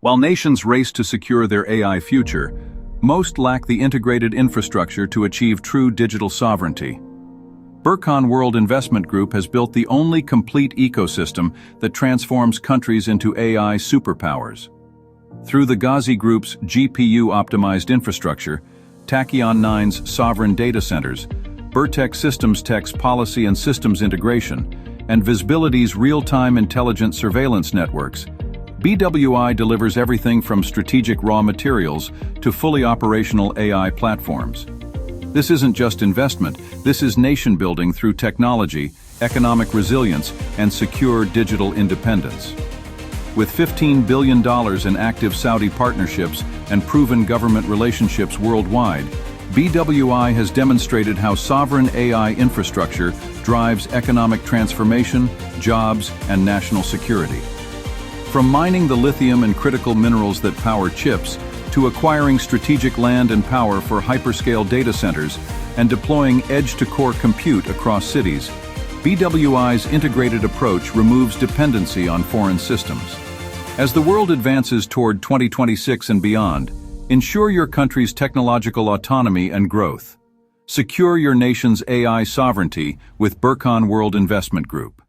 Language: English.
While nations race to secure their AI future, most lack the integrated infrastructure to achieve true digital sovereignty. Burkhan World Investment Group has built the only complete ecosystem that transforms countries into AI superpowers. Through the Ghazi Group's GPU-optimized infrastructure, Tachyon 9's sovereign data centers, Vertex Systems Tech's policy and systems integration, and Visibility's real-time intelligent surveillance networks, BWI delivers everything from strategic raw materials to fully operational AI platforms. This isn't just investment, this is nation-building through technology, economic resilience, and secure digital independence. With $15 billion in active Saudi partnerships and proven government relationships worldwide, BWI has demonstrated how sovereign AI infrastructure drives economic transformation, jobs, and national security. From mining the lithium and critical minerals that power chips, to acquiring strategic land and power for hyperscale data centers and deploying edge-to-core compute across cities, BWI's integrated approach removes dependency on foreign systems. As the world advances toward 2026 and beyond, ensure your country's technological autonomy and growth. Secure your nation's AI sovereignty with Burkhan World Investment Group.